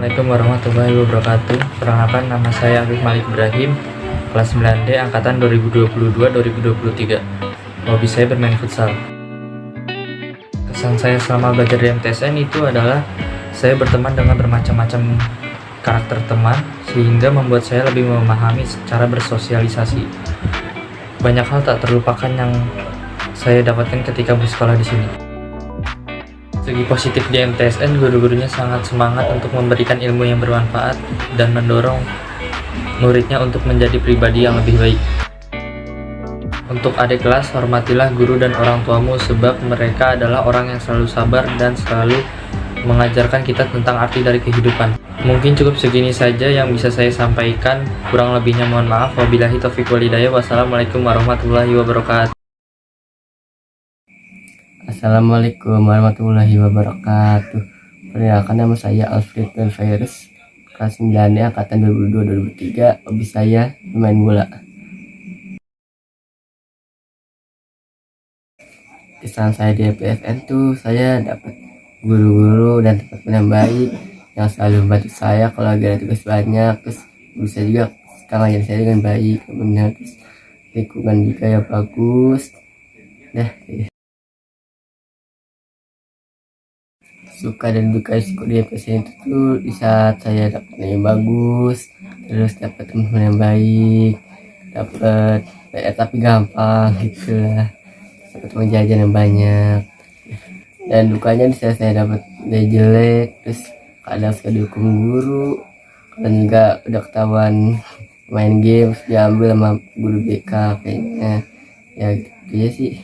Assalamualaikum warahmatullahi wabarakatuh. Perkenalkan, nama saya Afif Malik Ibrahim, kelas 9D, angkatan 2022-2023. Hobi saya bermain futsal. Kesan saya selama belajar di MTSN itu adalah saya berteman dengan bermacam-macam karakter teman, sehingga membuat saya lebih memahami cara bersosialisasi. Banyak hal tak terlupakan yang saya dapatkan ketika bersekolah di sini. Segi positif di MTSN, guru-gurunya sangat semangat untuk memberikan ilmu yang bermanfaat dan mendorong muridnya untuk menjadi pribadi yang lebih baik. Untuk adik kelas, hormatilah guru dan orang tuamu sebab mereka adalah orang yang selalu sabar dan selalu mengajarkan kita tentang arti dari kehidupan. Mungkin cukup segini saja yang bisa saya sampaikan, kurang lebihnya mohon maaf. Wabillahi taufiq wal hidayah. Wassalamualaikum warahmatullahi wabarakatuh. Assalamualaikum warahmatullahi wabarakatuh. Perkenalkan, nama saya Alfred Virus, kelas 9 angkatan 2022-2023. Hobi saya bermain bola. Kesan saya di PSN tuh, saya dapat guru-guru dan teman yang baik yang selalu membantu saya kalau lagi ada tugas banyak. Terus bisa juga sekarang ngajarin saya dengan baik, benar. Terus lingkungan juga yang bagus. Suka dan duka di MTSN itu tuh di saat saya dapat nilai bagus, terus dapat teman yang baik, dapat PR tapi gampang gitu lah, dapat teman jajan yang banyak. Dan dukanya di saat saya dapat nilai jelek, terus kadang suka dihukum guru, kadang juga udah ketahuan main game diambil sama guru BK kayaknya. Ya gitu ya sih.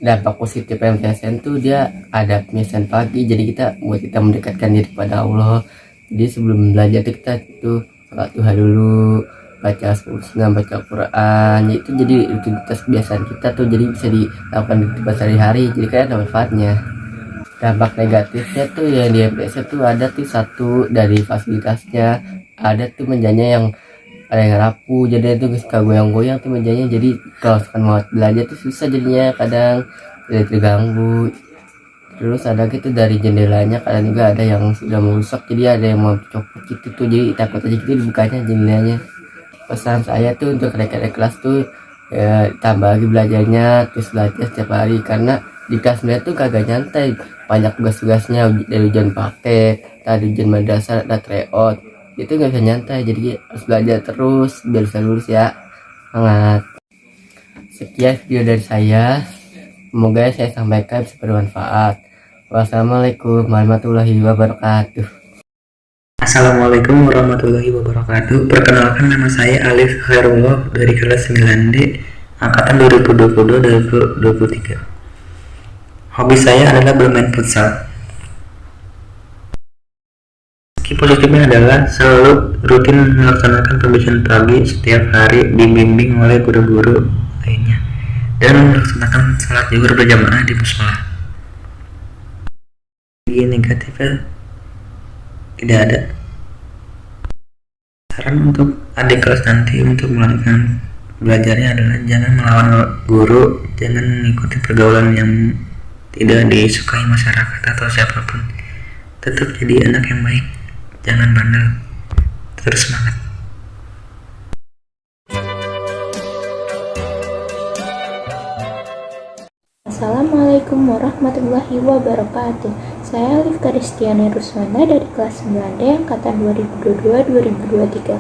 Dampak positif MTSN tuh dia ada pemisahan pagi, jadi buat kita mendekatkan diri pada Allah. Jadi sebelum belajar kita tuh sholat duha dulu, baca 10 baca Quran, itu jadi rutinitas kebiasaan kita tuh, jadi bisa dilakukan di sehari-hari, jadi kan ada manfaatnya. Dampak negatifnya tuh ya di MTSN tuh ada tuh satu dari fasilitasnya, ada tuh mejanya yang ada yang rapuh, jadi itu suka goyang-goyang tuh mejanya, jadi kalau mau belajar tuh susah jadinya, kadang jadi terganggu. Terus ada gitu dari jendelanya, kadang juga ada yang sudah merusak, jadi ada yang mau copot gitu tuh, jadi takut aja gitu dibukanya jendelanya. Pesan saya tuh untuk adik-adik kelas tuh ya, tambah lagi belajarnya, terus belajar setiap hari, karena di kelas sebenarnya tuh kagak nyantai, banyak tugas-tugasnya dari ujian praktek, tadi ujian madrasah, ada tryout, itu nggak bisa nyantai, jadi harus belajar terus biar bisa lulus ya. Semangat. Sekian video dari saya, semoga saya sampaikan bisa bermanfaat. Wassalamualaikum warahmatullahi wabarakatuh. Assalamualaikum warahmatullahi wabarakatuh. Perkenalkan, nama saya Alif Khairullah dari kelas 9D, angkatan 2022-2023. Hobi saya adalah bermain futsal. Positifnya adalah selalu rutin melaksanakan pembicaraan pagi setiap hari, dibimbing oleh guru-guru lainnya, dan melaksanakan salat zuhur berjamaah di mushola. Segi negatifnya tidak ada. Saran untuk adik kelas nanti untuk melanjutkan belajarnya adalah jangan melawan guru, jangan mengikuti pergaulan yang tidak disukai masyarakat atau siapapun. Tetap jadi anak yang baik, jangan bandel, terus semangat. Assalamualaikum warahmatullahi wabarakatuh. Saya Alif Kristiani Ruswana dari kelas 9D angkatan 2022-2023.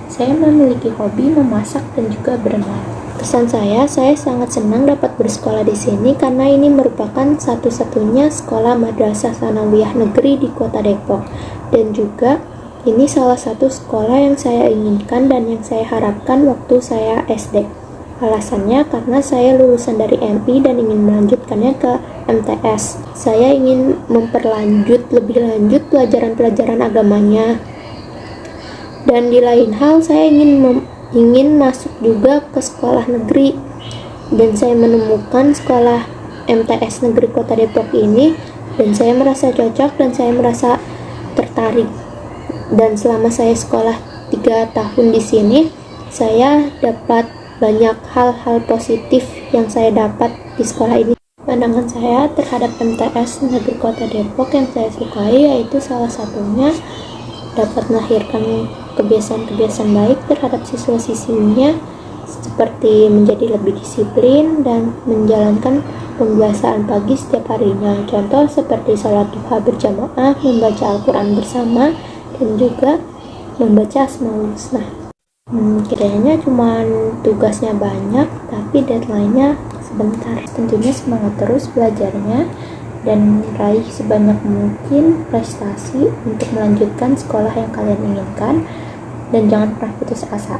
Saya memiliki hobi memasak dan juga berenang. Pesan saya sangat senang dapat bersekolah di sini karena ini merupakan satu-satunya sekolah madrasah sanawiyah negeri di Kota Depok. Dan juga ini salah satu sekolah yang saya inginkan dan yang saya harapkan waktu saya SD. Alasannya karena saya lulusan dari MI dan ingin melanjutkannya ke MTS. Saya ingin lebih lanjut pelajaran-pelajaran agamanya. Dan di lain hal saya ingin masuk juga ke sekolah negeri. Dan saya menemukan sekolah MTS Negeri Kota Depok ini dan saya merasa cocok dan saya merasa tertarik. Dan selama saya sekolah 3 tahun di sini, saya dapat banyak hal-hal positif yang saya dapat di sekolah ini. Pandangan saya terhadap MTS Negeri Kota Depok yang saya sukai yaitu salah satunya dapat melahirkan kebiasaan-kebiasaan baik terhadap siswa-siswinya seperti menjadi lebih disiplin dan menjalankan pembelajaran pagi setiap harinya. Contoh seperti sholat duha berjamaah, membaca Al-Quran bersama, dan juga membaca Asmaul Husna. Kiranya cuma tugasnya banyak, tapi deadline-nya sebentar. Tentunya semangat terus belajarnya dan raih sebanyak mungkin prestasi untuk melanjutkan sekolah yang kalian inginkan, dan jangan pernah putus asa.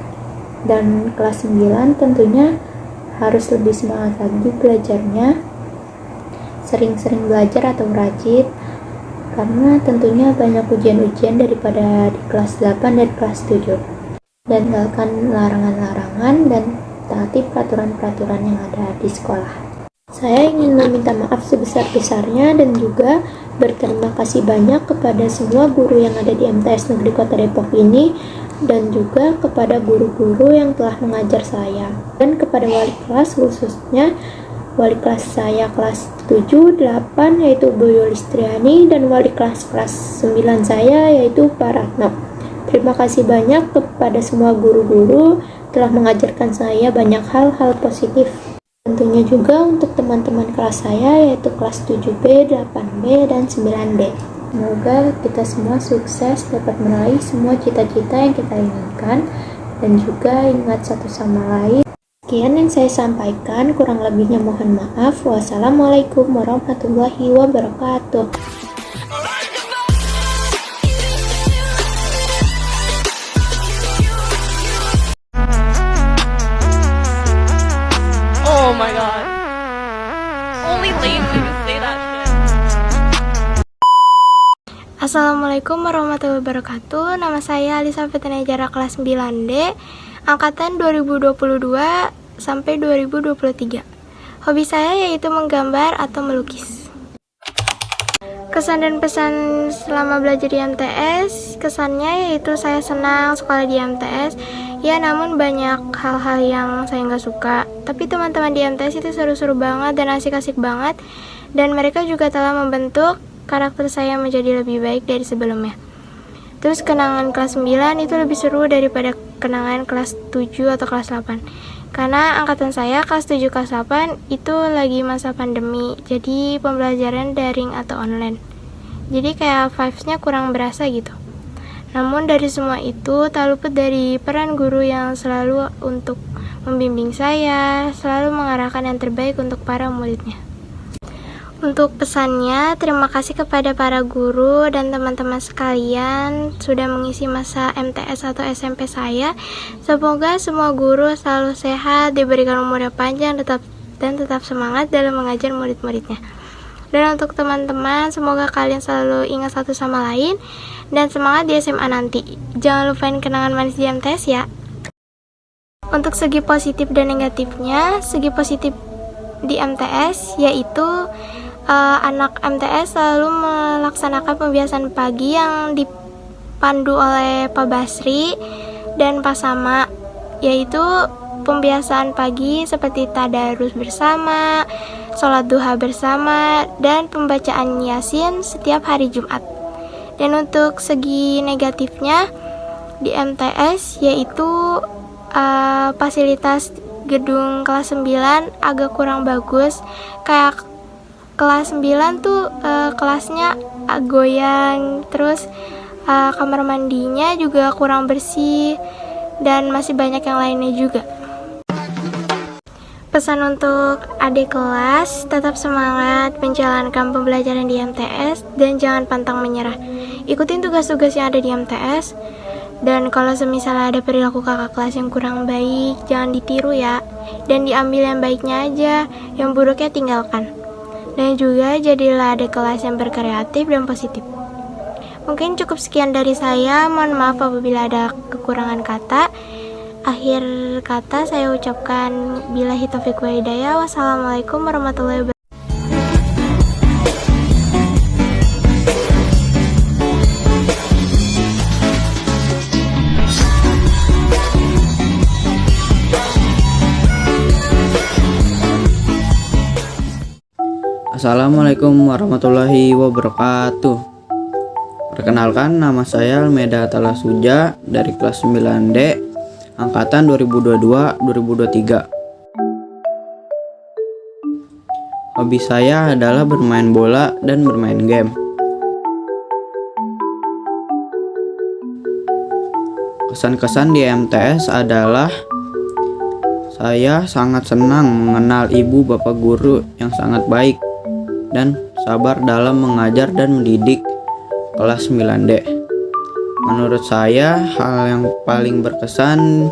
Dan kelas 9 tentunya harus lebih semangat lagi belajarnya, sering-sering belajar atau rajin, karena tentunya banyak ujian-ujian daripada di kelas 8 dan kelas 7. Dan tinggalkan larangan-larangan dan taati peraturan-peraturan yang ada di sekolah. Saya ingin meminta maaf sebesar-besarnya dan juga berterima kasih banyak kepada semua guru yang ada di MTS Negeri Kota Depok ini, dan juga kepada guru-guru yang telah mengajar saya, dan kepada wali kelas, khususnya wali kelas saya kelas 7, 8 yaitu Bu Yulistriani, dan wali kelas 9 saya yaitu Pak Ratno. Terima kasih banyak kepada semua guru-guru telah mengajarkan saya banyak hal-hal positif. Tentunya juga untuk teman-teman kelas saya yaitu kelas 7B, 8B, dan 9D. Semoga kita semua sukses dapat meraih semua cita-cita yang kita inginkan, dan juga ingat satu sama lain. Sekian yang saya sampaikan, kurang lebihnya mohon maaf. Wassalamualaikum warahmatullahi wabarakatuh. Oh my god. Only lazy would say that shit. Assalamualaikum warahmatullahi wabarakatuh. Nama saya Alisa Fitriana kelas 9D, angkatan 2022 sampai 2023. Hobi saya yaitu menggambar atau melukis. Kesan dan pesan selama belajar di MTS, kesannya yaitu saya senang sekolah di MTS. Ya, namun banyak hal-hal yang saya nggak suka. Tapi teman-teman di MTS itu seru-seru banget dan asik-asik banget. Dan mereka juga telah membentuk karakter saya menjadi lebih baik dari sebelumnya. Terus kenangan kelas 9 itu lebih seru daripada kenangan kelas 7 atau kelas 8. Karena angkatan saya kelas 7 kelas 8 itu lagi masa pandemi. Jadi pembelajaran daring atau online. Jadi kayak vibes-nya kurang berasa gitu. Namun dari semua itu tak luput dari peran guru yang selalu untuk membimbing saya, selalu mengarahkan yang terbaik untuk para muridnya. Untuk pesannya, terima kasih kepada para guru dan teman-teman sekalian sudah mengisi masa MTS atau SMP saya. Semoga semua guru selalu sehat, diberikan umur yang panjang, dan tetap semangat dalam mengajar murid-muridnya. Dan untuk teman-teman, semoga kalian selalu ingat satu sama lain dan semangat di SMA nanti. Jangan lupain kenangan manis di MTS ya. Untuk segi positif dan negatifnya, segi positif di MTS yaitu anak MTS selalu melaksanakan pembiasaan pagi yang dipandu oleh Pak Basri dan Pak Sama, yaitu pembiasaan pagi seperti tadarus bersama, sholat duha bersama, dan pembacaan Yasin setiap hari Jumat. Dan untuk segi negatifnya di MTS yaitu fasilitas gedung kelas 9 agak kurang bagus. Kayak kelas 9 tuh kelasnya goyang, terus kamar mandinya juga kurang bersih, dan masih banyak yang lainnya juga. Pesan untuk adik kelas, tetap semangat menjalankan pembelajaran di MTS dan jangan pantang menyerah. Ikutin tugas-tugas yang ada di MTS, dan kalau semisal ada perilaku kakak kelas yang kurang baik, jangan ditiru ya, dan diambil yang baiknya aja, yang buruknya tinggalkan. Dan juga jadilah adik kelas yang berkreatif dan positif. Mungkin cukup sekian dari saya, mohon maaf apabila ada kekurangan kata. Akhir kata saya ucapkan billahi taufiq wa hidayah. Wassalamualaikum warahmatullahi wabarakatuh. Assalamualaikum warahmatullahi wabarakatuh. Perkenalkan, nama saya Almeda Talasuja dari kelas 9D angkatan 2022-2023. Hobi saya adalah bermain bola dan bermain game. Kesan-kesan di MTS adalah saya sangat senang mengenal ibu bapak guru yang sangat baik dan sabar dalam mengajar dan mendidik kelas 9D. Menurut saya, hal yang paling berkesan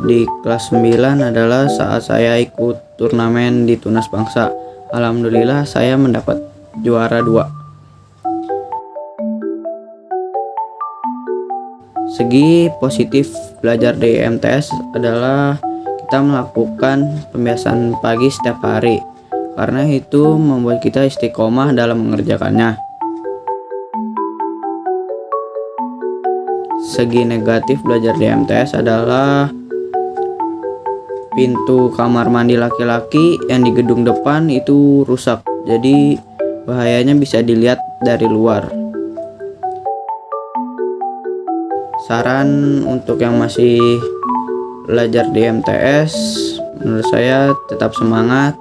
di kelas 9 adalah saat saya ikut turnamen di Tunas Bangsa. Alhamdulillah saya mendapat juara 2. Segi positif belajar di MTS adalah kita melakukan pembiasaan pagi setiap hari, karena itu membuat kita istiqomah dalam mengerjakannya. Segi negatif belajar di MTS adalah pintu kamar mandi laki-laki yang di gedung depan itu rusak, jadi bahayanya bisa dilihat dari luar. Saran untuk yang masih belajar di MTS, menurut saya tetap semangat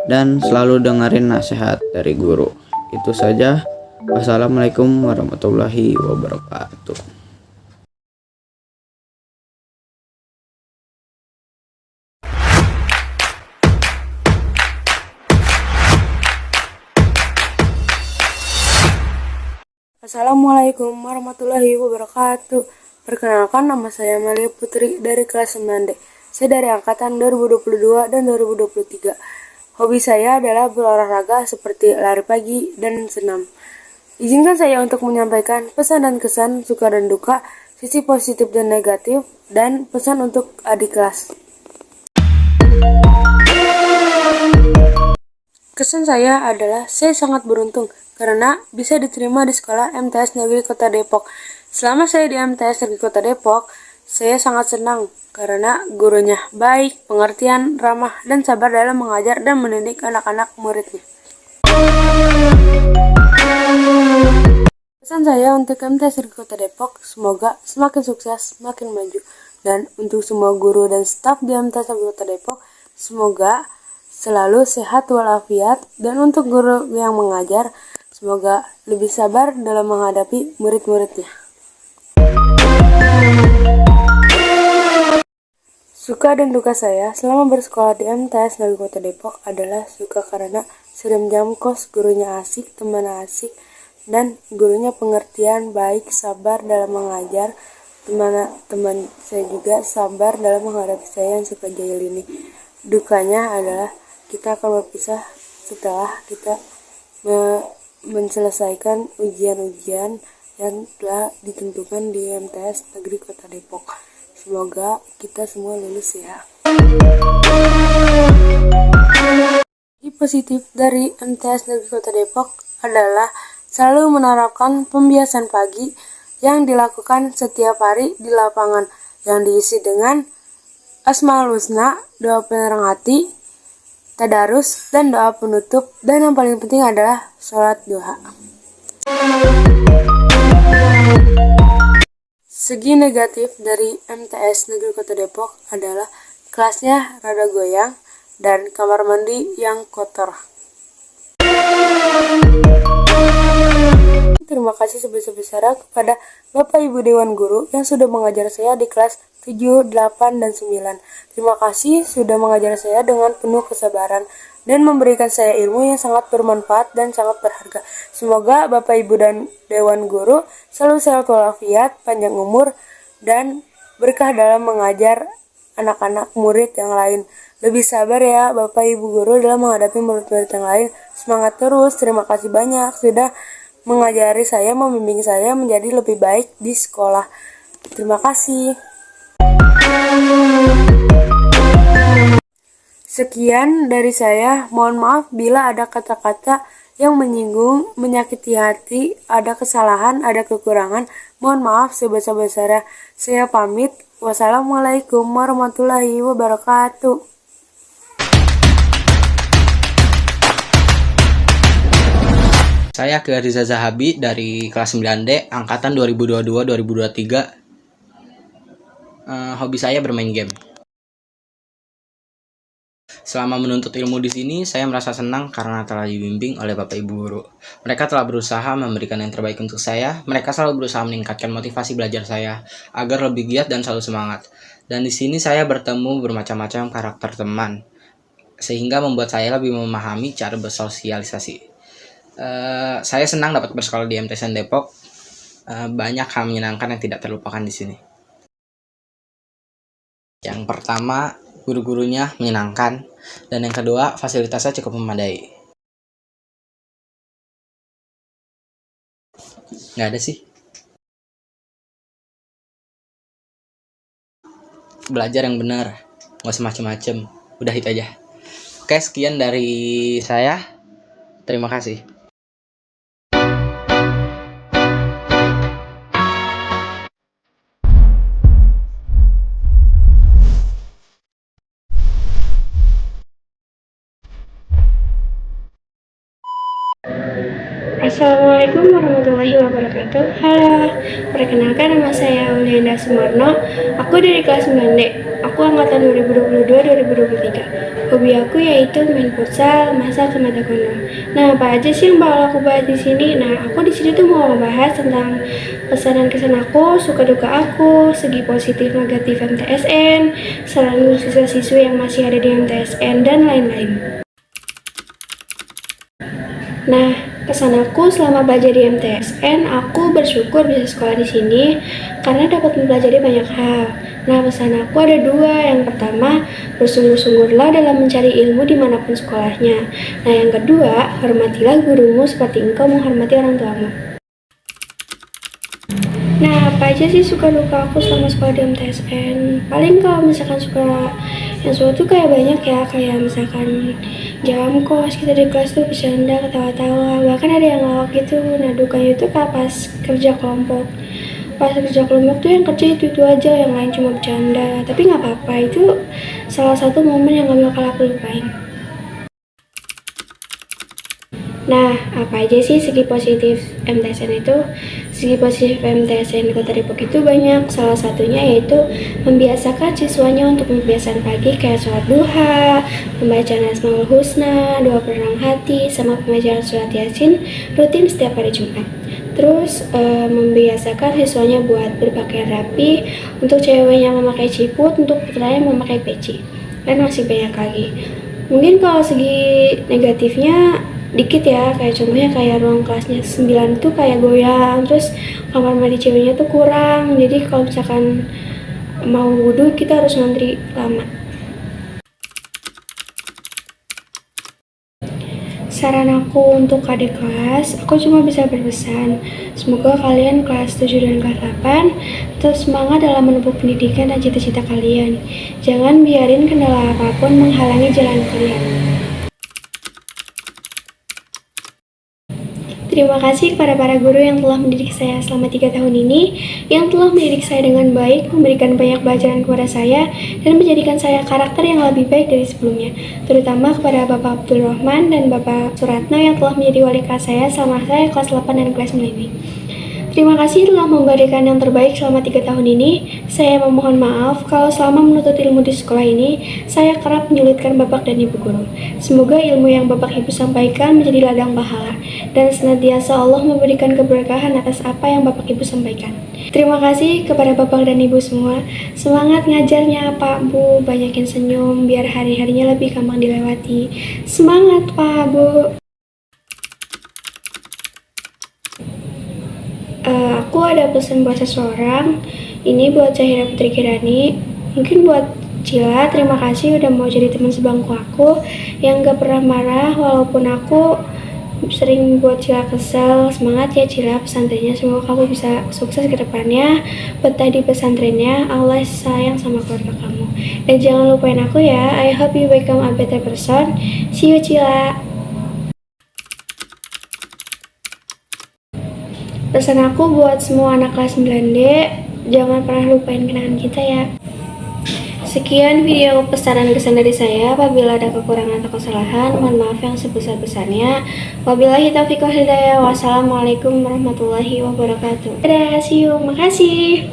dan selalu dengerin nasihat dari guru. Itu saja. Wassalamualaikum warahmatullahi wabarakatuh. Assalamualaikum warahmatullahi wabarakatuh. Perkenalkan, nama saya Melia Putri dari kelas 9D. Saya dari angkatan 2022 dan 2023. Hobi saya adalah berolahraga seperti lari pagi dan senam. Izinkan saya untuk menyampaikan pesan dan kesan, suka dan duka, sisi positif dan negatif, dan pesan untuk adik kelas. Kesan saya adalah saya sangat beruntung karena bisa diterima di sekolah MTS Negeri Kota Depok. Selama saya di MTS Negeri Kota Depok, saya sangat senang karena gurunya baik, pengertian, ramah, dan sabar dalam mengajar dan mendidik anak-anak muridnya. Pesan saya untuk MTS Negeri Kota Depok, semoga semakin sukses, semakin maju. Dan untuk semua guru dan staf di MTS Negeri Kota Depok, semoga selalu sehat walafiat. Dan untuk guru yang mengajar, semoga lebih sabar dalam menghadapi murid-muridnya. Suka dan duka saya selama bersekolah di MTS Negeri Kota Depok adalah suka karena serem jam kos, gurunya asik, teman asik, dan gurunya pengertian, baik, sabar dalam mengajar. Teman-teman saya juga sabar dalam menghadapi saya yang suka jahil ini. Dukanya adalah kita akan berpisah setelah kita menyelesaikan ujian-ujian yang telah ditentukan di MTS Negeri Kota Depok. Semoga kita semua lulus ya. Segi positif dari MTS Negeri Kota Depok adalah selalu menerapkan pembiasaan pagi yang dilakukan setiap hari di lapangan, yang diisi dengan Asmaul Husna, doa penerang hati, tadarus, dan doa penutup, dan yang paling penting adalah sholat duha. Segi negatif dari MTS Negeri Kota Depok adalah kelasnya rada goyang dan kamar mandi yang kotor. Terima kasih sebesar-besarnya kepada Bapak Ibu Dewan Guru yang sudah mengajar saya di kelas 7, 8, dan 9. Terima kasih sudah mengajar saya dengan penuh kesabaran dan memberikan saya ilmu yang sangat bermanfaat dan sangat berharga. Semoga Bapak Ibu dan Dewan Guru selalu sehat walafiat, panjang umur, dan berkah dalam mengajar anak-anak murid yang lain. Lebih sabar ya Bapak Ibu Guru dalam menghadapi murid-murid yang lain. Semangat terus, terima kasih banyak sudah mengajari saya, membimbing saya menjadi lebih baik di sekolah. Terima kasih. Sekian dari saya, mohon maaf bila ada kata-kata yang menyinggung, menyakiti hati, ada kesalahan, ada kekurangan. Mohon maaf sebesar-besarnya. Saya pamit. Wassalamualaikum warahmatullahi wabarakatuh. Saya ke Riza Zahabi dari kelas 9D angkatan 2022-2023. Hobi saya bermain game. Selama menuntut ilmu di sini, saya merasa senang karena telah dibimbing oleh Bapak Ibu guru. Mereka telah berusaha memberikan yang terbaik untuk saya. Mereka selalu berusaha meningkatkan motivasi belajar saya agar lebih giat dan selalu semangat. Dan di sini saya bertemu bermacam-macam karakter teman, sehingga membuat saya lebih memahami cara bersosialisasi. Saya senang dapat bersekolah di MTSN Depok. Banyak hal menyenangkan yang tidak terlupakan di sini. Yang pertama, guru-gurunya menyenangkan, dan yang kedua, fasilitasnya cukup memadai. Nggak ada sih. Belajar yang benar, nggak usah macem-macem. Udah itu aja. Oke, sekian dari saya. Terima kasih. Assalamualaikum warahmatullahi wabarakatuh. Halo, perkenalkan nama saya Ulianda Sumarno. Aku dari kelas 9D. Aku angkatan 2022-2023. Hobi aku yaitu main futsal, masak, sama taekwondo. Nah, apa aja sih yang bakal aku bahas di sini? Nah, aku di sini tuh mau membahas tentang pesan dan kesan aku, suka duka aku, segi positif negatif MTSN, saran untuk siswa-siswi yang masih ada di MTSN, dan lain-lain. Nah, kesan aku selama belajar di MTSN, aku bersyukur bisa sekolah di sini karena dapat mempelajari banyak hal. Nah, pesan aku ada dua. Yang pertama, bersungguh-sungguhlah dalam mencari ilmu dimanapun sekolahnya. Nah, yang kedua, hormatilah gurumu seperti engkau menghormati orang tuamu. Nah, apa aja sih suka duka aku selama sekolah di MTSN? Paling kalau misalkan suka yang suka tuh kayak banyak ya, kayak misalkan jam kos kita di kelas tuh bercanda, ketawa-tawa, bahkan ada yang ngelawak gitu. Nah, dukanya itu kan pas kerja kelompok. Pas kerja kelompok tuh yang kerja itu aja, yang lain cuma bercanda. Tapi nggak apa-apa, itu salah satu momen yang gak bakal aku lupain. Nah, apa aja sih segi positif MTSN itu? Segi positif MTSN di Kota Depok itu banyak. Salah satunya yaitu membiasakan siswanya untuk kebiasaan pagi kayak sholat duha, pembacaan Asmaul Husna, doa penerang hati, sama pembacaan surat Yasin rutin setiap hari Jumat. Terus membiasakan siswanya buat berpakaian rapi, untuk ceweknya memakai ciput, untuk putranya memakai peci, dan masih banyak lagi. Mungkin kalau segi negatifnya dikit ya, kayak contohnya kayak ruang kelasnya 9 tuh kayak goyang, terus kamar mandi ceweknya tuh kurang, jadi kalau misalkan mau wudhu kita harus ngantri lama. Saran aku untuk adik kelas, aku cuma bisa berpesan, semoga kalian kelas 7 dan kelas 8 tetap semangat dalam menempuh pendidikan dan cita-cita kalian. Jangan biarin kendala apapun menghalangi jalan kalian. Terima kasih kepada para guru yang telah mendidik saya selama 3 tahun ini, yang telah mendidik saya dengan baik, memberikan banyak pelajaran kepada saya, dan menjadikan saya karakter yang lebih baik dari sebelumnya. Terutama kepada Bapak Abdul Rahman dan Bapak Suratno yang telah menjadi wali kelas saya selama saya kelas 8 dan kelas 9 ini. Terima kasih telah memberikan yang terbaik selama 3 tahun ini. Saya memohon maaf kalau selama menuntut ilmu di sekolah ini, saya kerap menyulitkan Bapak dan Ibu guru. Semoga ilmu yang Bapak Ibu sampaikan menjadi ladang pahala, dan senantiasa Allah memberikan keberkahan atas apa yang Bapak Ibu sampaikan. Terima kasih kepada Bapak dan Ibu semua. Semangat ngajarnya Pak Bu, banyakin senyum biar hari-harinya lebih gampang dilewati. Semangat Pak Bu. Aku ada pesan buat seseorang. Ini buat Zahira Putri Kirani. Mungkin buat Cila, terima kasih udah mau jadi teman sebangku aku yang gak pernah marah walaupun aku sering buat Cila kesel. Semangat ya Cila pesantrennya, semoga kamu bisa sukses ke depannya, betah di pesantrennya, Allah sayang sama keluarga kamu. Dan jangan lupain aku ya, I hope you become a better person. See you Cila. Pesan aku buat semua anak kelas 9D, jangan pernah lupain kenangan kita ya. Sekian video pesan dan kesan dari saya. Apabila ada kekurangan atau kesalahan, mohon maaf yang sebesar-besarnya. Wabillahi taufiq wal hidayah. Wassalamualaikum warahmatullahi wabarakatuh. Dadah, see you. Makasih.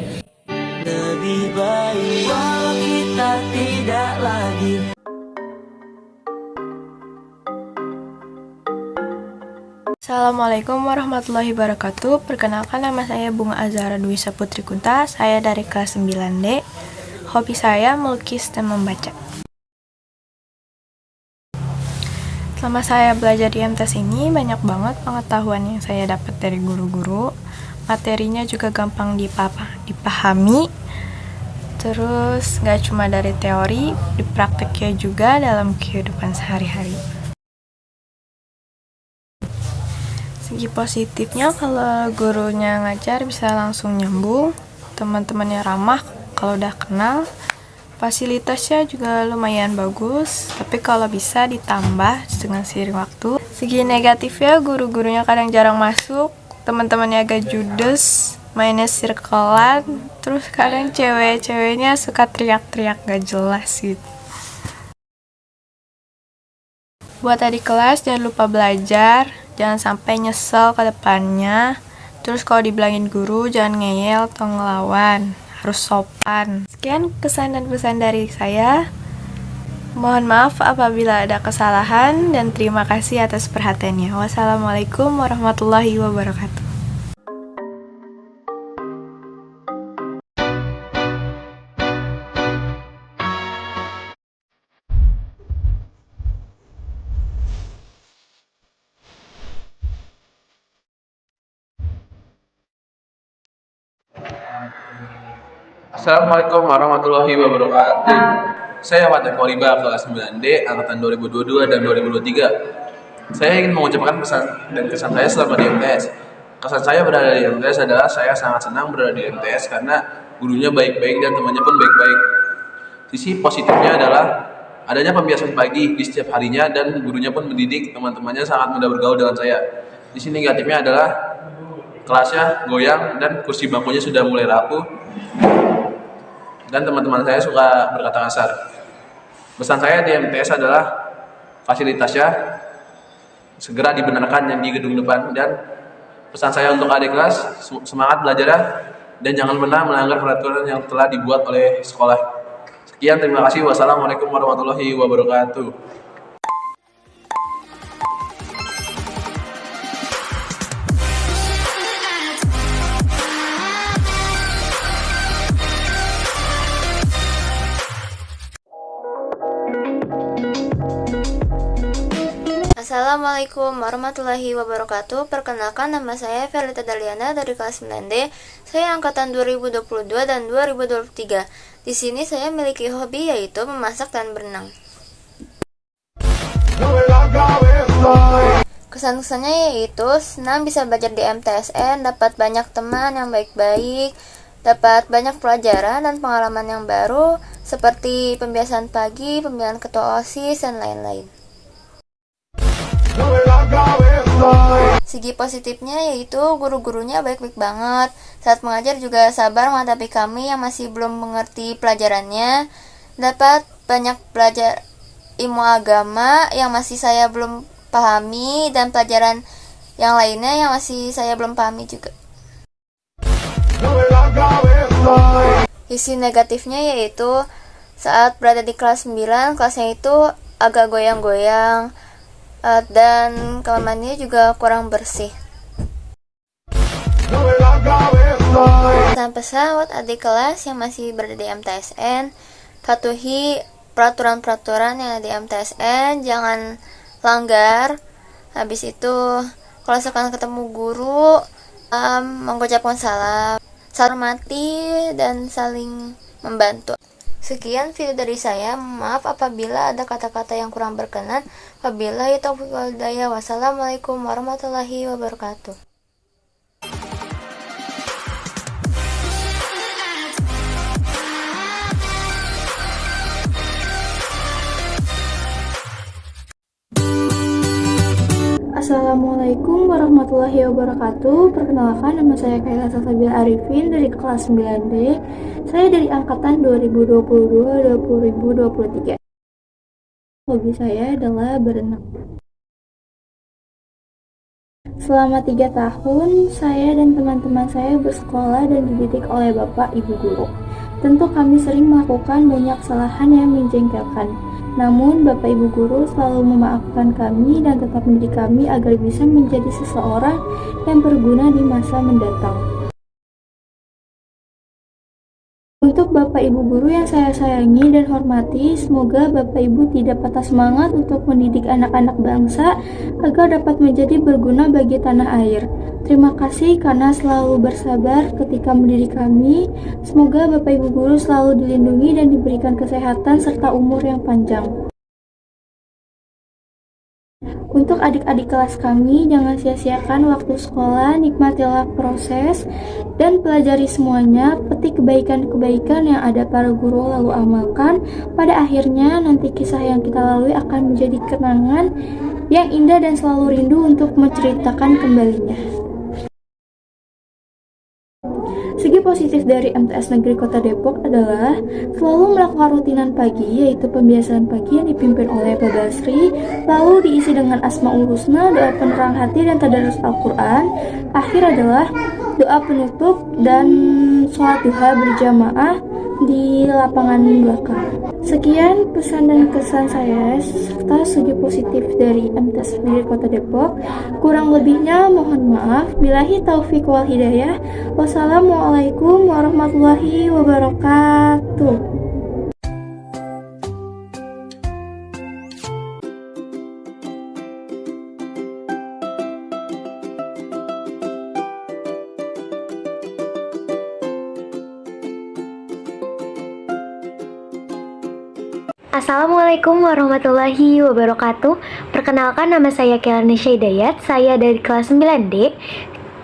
Lebih baik walau kita tidak lagi. Assalamualaikum warahmatullahi wabarakatuh. Perkenalkan, nama saya Bunga Azhara Dwisa Putri Kunta. Saya dari kelas 9D. Hobi saya melukis dan membaca. Selama saya belajar di MTS ini, banyak banget pengetahuan yang saya dapat dari guru-guru. Materinya juga gampang dipahami. Terus gak cuma dari teori, di prakteknya juga dalam kehidupan sehari-hari. Segi positifnya, kalau gurunya ngajar bisa langsung nyambung, teman-temannya ramah kalau udah kenal, fasilitasnya juga lumayan bagus, tapi kalau bisa ditambah dengan seiring waktu. Segi negatifnya, guru-gurunya kadang jarang masuk, teman-temannya agak judes, mainnya sirkelan, terus kadang cewek-ceweknya suka teriak-teriak gak jelas gitu. Buat adik kelas, jangan lupa belajar, jangan sampai nyesel ke depannya. Terus kalau dibilangin guru, jangan ngeyel atau ngelawan, harus sopan. Sekian kesan dan pesan dari saya. Mohon maaf apabila ada kesalahan dan terima kasih atas perhatiannya. Wassalamualaikum warahmatullahi wabarakatuh. Assalamualaikum warahmatullahi wabarakatuh. Saya Ahmad Eko Riba, kelas 9D, angkatan 2022 dan 2023. Saya ingin mengucapkan pesan dan kesan saya selama di MTS. Kesan saya berada di MTS adalah saya sangat senang berada di MTS karena gurunya baik-baik dan temannya pun baik-baik. Sisi positifnya adalah adanya pembiasan pagi di setiap harinya dan gurunya pun mendidik, teman-temannya sangat mudah bergaul dengan saya. Sisi negatifnya adalah kelasnya goyang dan kursi bangkunya sudah mulai rapuh dan teman-teman saya suka berkata kasar. Pesan saya di MTS adalah fasilitasnya segera dibenarkan yang di gedung depan, dan pesan saya untuk adik kelas, semangat belajar dan jangan pernah melanggar peraturan yang telah dibuat oleh sekolah. Sekian, terima kasih. Wassalamualaikum warahmatullahi wabarakatuh. Assalamualaikum warahmatullahi wabarakatuh. Perkenalkan, nama saya Verlita Daliana dari kelas 9D. Saya angkatan 2022 dan 2023. Di sini saya memiliki hobi yaitu memasak dan berenang. Kesan-kesannya yaitu senang bisa belajar di MTSN, dapat banyak teman yang baik-baik, dapat banyak pelajaran dan pengalaman yang baru seperti pembiasaan pagi, pemilihan ketua OSIS, dan lain-lain. Segi positifnya yaitu guru-gurunya baik-baik banget. Saat mengajar juga sabar menghadapi kami yang masih belum mengerti pelajarannya. Dapat banyak belajar ilmu agama yang masih saya belum pahami, dan pelajaran yang lainnya yang masih saya belum pahami juga. Sisi negatifnya yaitu saat berada di kelas 9, kelasnya itu agak goyang-goyang, dan kamar mandinya juga kurang bersih. Pesan-pesan buat adik kelas yang masih berada di MTSN, patuhi peraturan-peraturan yang ada di MTSN, jangan langgar. Habis itu kalau sekarang ketemu guru, mengucapkan salam, hormati, dan saling membantu. Sekian video dari saya. Maaf apabila ada kata-kata yang kurang berkenan. Wabillahi taufiq wal hidayah. Wassalamualaikum warahmatullahi wabarakatuh. Assalamualaikum warahmatullahi wabarakatuh. Perkenalkan, nama saya Kaila Sasabil Arifin dari kelas 9D. Saya dari angkatan 2022-2023. Hobi saya adalah berenang. Selama 3 tahun, saya dan teman-teman saya bersekolah dan dididik oleh Bapak Ibu Guru. Tentu kami sering melakukan banyak kesalahan yang menjengkelkan. Namun, Bapak Ibu Guru selalu memaafkan kami dan tetap mendidik kami agar bisa menjadi seseorang yang berguna di masa mendatang. Untuk Bapak Ibu Guru yang saya sayangi dan hormati, semoga Bapak Ibu tidak patah semangat untuk mendidik anak-anak bangsa agar dapat menjadi berguna bagi tanah air. Terima kasih karena selalu bersabar ketika mendidik kami. Semoga Bapak Ibu Guru selalu dilindungi dan diberikan kesehatan serta umur yang panjang. Untuk adik-adik kelas kami, jangan sia-siakan waktu sekolah, nikmatilah proses, dan pelajari semuanya, petik kebaikan-kebaikan yang ada para guru lalu amalkan. Pada akhirnya, nanti kisah yang kita lalui akan menjadi kenangan yang indah dan selalu rindu untuk menceritakan kembalinya. Segi positif dari MTS Negeri Kota Depok adalah selalu melakukan rutinan pagi, yaitu pembiasaan pagi yang dipimpin oleh Pak Basri, lalu diisi dengan Asmaul Husna, doa penerang hati dan tadarus Al-Quran. Akhir adalah doa penutup dan sholat duha berjamaah di lapangan belakang. Sekian pesan dan kesan saya serta segi positif dari MTS Negeri Kota Depok. Kurang lebihnya mohon maaf. Billahi taufik wal hidayah. Wassalamualaikum warahmatullahi wabarakatuh. Assalamualaikum warahmatullahi wabarakatuh. Perkenalkan, nama saya Kelani Hidayat. Saya dari kelas 9D.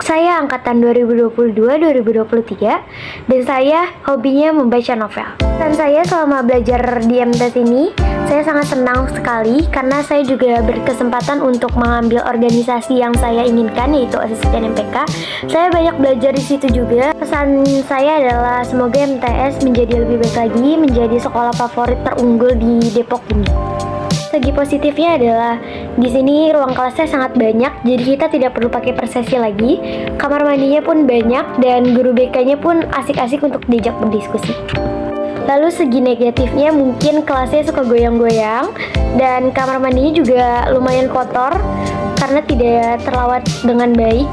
Saya angkatan 2022-2023 dan saya hobinya membaca novel. Dan saya selama belajar di MTS ini, saya sangat senang sekali karena saya juga berkesempatan untuk mengambil organisasi yang saya inginkan, yaitu asisten MPK. Saya banyak belajar di situ juga. Pesan saya adalah semoga MTS menjadi lebih baik lagi, menjadi sekolah favorit terunggul di Depok ini. Segi positifnya adalah di sini ruang kelasnya sangat banyak, jadi kita tidak perlu pakai persesi lagi. Kamar mandinya pun banyak dan guru BK-nya pun asik-asik untuk diajak berdiskusi. Lalu segi negatifnya mungkin kelasnya suka goyang-goyang dan kamar mandinya juga lumayan kotor karena tidak terawat dengan baik.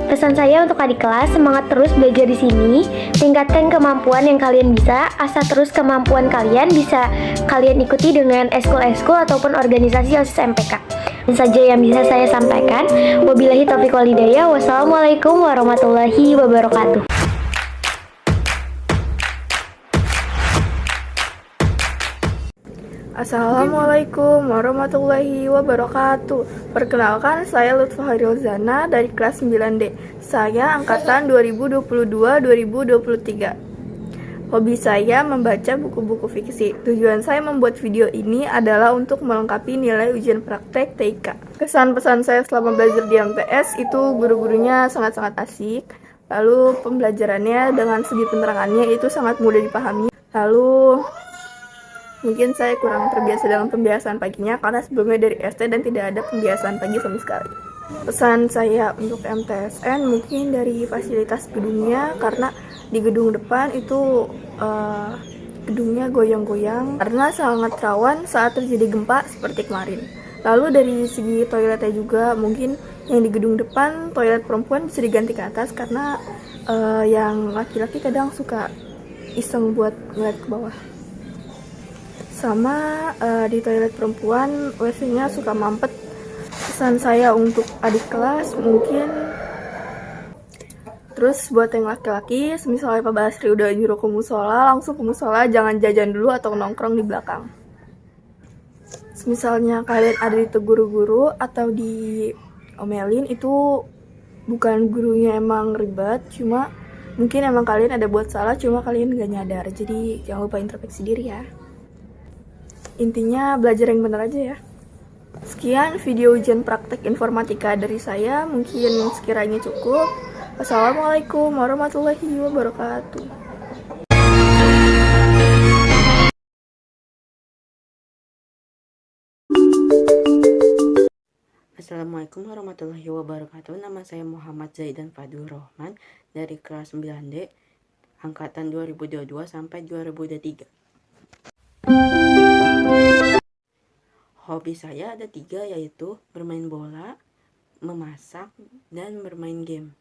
Pesan saya untuk adik kelas, semangat terus belajar di sini, tingkatkan kemampuan yang kalian bisa, asah terus kemampuan kalian bisa kalian ikuti dengan eskul-eskul ataupun organisasi OSIS MPK. Ini saja yang bisa saya sampaikan. Wabillahi taufiq wal hidayah. Wassalamualaikum warahmatullahi wabarakatuh. Assalamualaikum warahmatullahi wabarakatuh. Perkenalkan, saya Lutfa Harilzana dari kelas 9D. Saya angkatan 2022-2023. Hobi saya membaca buku-buku fiksi. Tujuan saya membuat video ini adalah untuk melengkapi nilai ujian praktek TIK. Kesan-pesan saya selama belajar di MTS itu guru-gurunya sangat-sangat asik. Lalu pembelajarannya dengan segi penerangannya itu sangat mudah dipahami. Lalu mungkin saya kurang terbiasa dengan pembiasaan paginya karena sebelumnya dari SD dan tidak ada pembiasaan pagi sama sekali. Pesan saya untuk MTSN mungkin dari fasilitas gedungnya, karena di gedung depan itu gedungnya goyang-goyang karena sangat rawan saat terjadi gempa seperti kemarin. Lalu dari segi toiletnya juga mungkin yang di gedung depan toilet perempuan bisa diganti ke atas karena yang laki-laki kadang suka iseng buat ngeliat ke bawah. Sama di toilet perempuan WC-nya suka mampet. Pesan saya untuk adik kelas mungkin, terus buat yang laki-laki, misalnya Pak Basri udah nyuruh ke musola, langsung ke musola, jangan jajan dulu atau nongkrong di belakang. Misalnya kalian ada ditegur guru atau diomelin, itu bukan gurunya emang ribet, cuma mungkin emang kalian ada buat salah, cuma kalian gak nyadar. Jadi jangan lupa introspeksi diri ya. Intinya belajar yang benar aja ya. Sekian video ujian praktek informatika dari saya, mungkin sekiranya cukup. Wassalamualaikum warahmatullahi wabarakatuh. Assalamualaikum warahmatullahi wabarakatuh. Nama saya Muhammad Zaidan Fadul Rohman dari kelas 9D angkatan 2022 sampai 2023. Hobi saya ada 3, yaitu bermain bola, memasak, dan bermain game.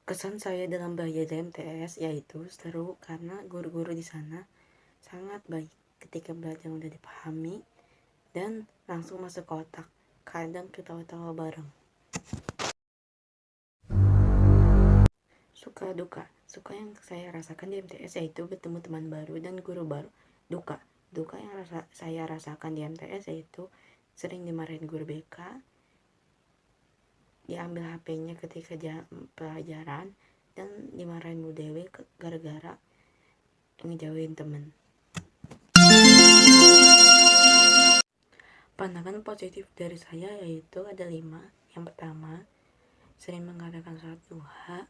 Kesan saya dalam belajar MTS yaitu seru karena guru-guru di sana sangat baik. Ketika belajar udah dipahami dan langsung masuk ke otak. Kadang ketawa-tawa bareng. Suka duka yang saya rasakan di MTS yaitu bertemu teman baru dan guru baru. Duka yang saya rasakan di MTS yaitu sering dimarahin guru BK, diambil HP-nya ketika pelajaran, dan dimarahin Bu Dewi gara-gara ngejauhin temen. Pandangan positif dari saya yaitu ada 5. Yang pertama, sering mengadakan sholat duha.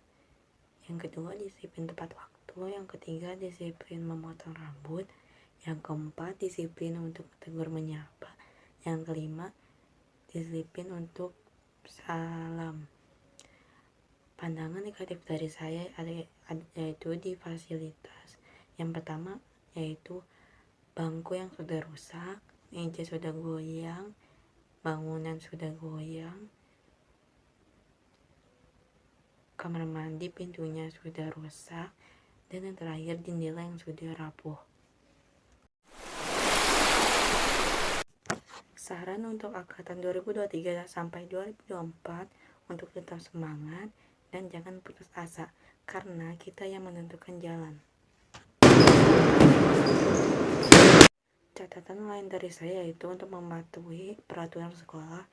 Yang kedua, disiplin tepat waktu. Yang ketiga, disiplin memotong rambut. Yang keempat, disiplin untuk tegur menyapa. Yang kelima, disiplin untuk salam. Pandangan negatif dari saya yaitu di fasilitas. Yang pertama yaitu bangku yang sudah rusak, meja sudah goyang, bangunan sudah goyang, kamar mandi pintunya sudah rusak, dan yang terakhir jendela yang sudah rapuh. Saran untuk angkatan 2023 sampai 2024 untuk tetap semangat dan jangan putus asa karena kita yang menentukan jalan. Catatan lain dari saya yaitu untuk mematuhi peraturan sekolah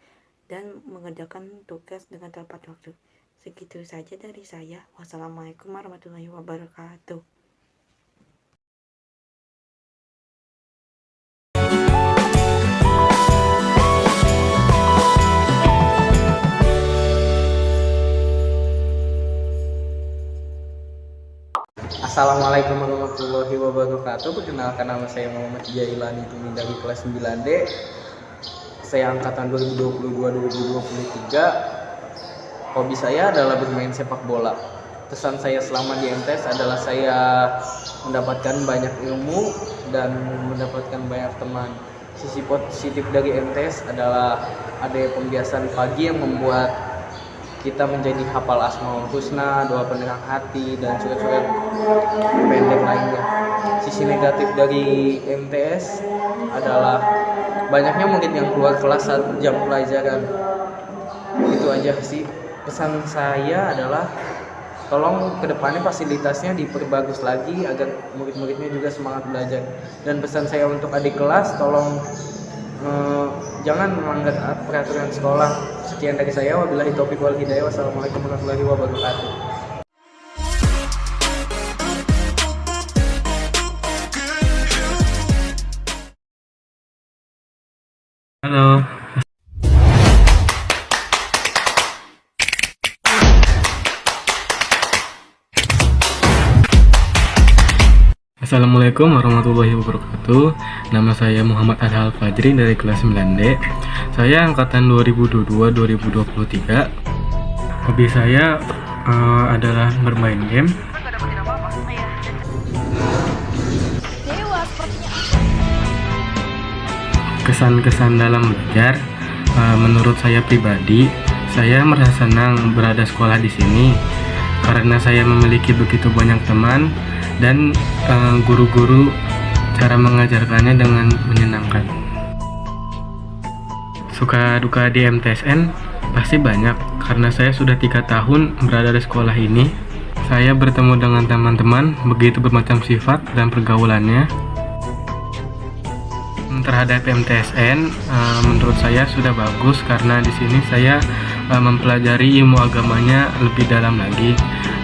dan mengerjakan tugas dengan tepat waktu. Segitu saja dari saya. Wassalamualaikum warahmatullahi wabarakatuh. Assalamualaikum warahmatullahi wabarakatuh. Perkenalkan, nama saya Muhammad Jailani Tumi dari kelas 9D. Saya angkatan 2022-2023. Hobi saya adalah bermain sepak bola. Pesan saya selama di MTS adalah saya mendapatkan banyak ilmu dan mendapatkan banyak teman. Sisi positif dari MTS adalah ada pembiasaan pagi yang membuat kita menjadi hafal Asmaul Husna, doa penerang hati, dan surat-surat pendek lainnya. Sisi negatif dari MTS adalah banyaknya murid yang keluar kelas saat jam pelajaran. Itu aja sih. Pesan saya adalah tolong kedepannya fasilitasnya diperbagus lagi agar murid-muridnya juga semangat belajar. Dan pesan saya untuk adik kelas, tolong jangan melanggar peraturan sekolah. Sekian dari saya, wabillahi taufiq wal hidayah. Wassalamualaikum warahmatullahi wabarakatuh. Halo. Assalamualaikum warahmatullahi wabarakatuh. Nama saya Muhammad Adhal Fajri dari kelas 9D. Saya angkatan 2022-2023. Hobi saya adalah bermain game. Kesan-kesan dalam belajar, menurut saya pribadi, saya merasa senang berada sekolah di sini karena saya memiliki begitu banyak teman dan guru-guru cara mengajarkannya dengan menyenangkan. Suka duka di MTSN pasti banyak karena saya sudah 3 tahun berada di sekolah ini. Saya bertemu dengan teman-teman begitu bermacam sifat dan pergaulannya. Terhadap MTSN, menurut saya sudah bagus karena di sini saya mempelajari ilmu agamanya lebih dalam lagi.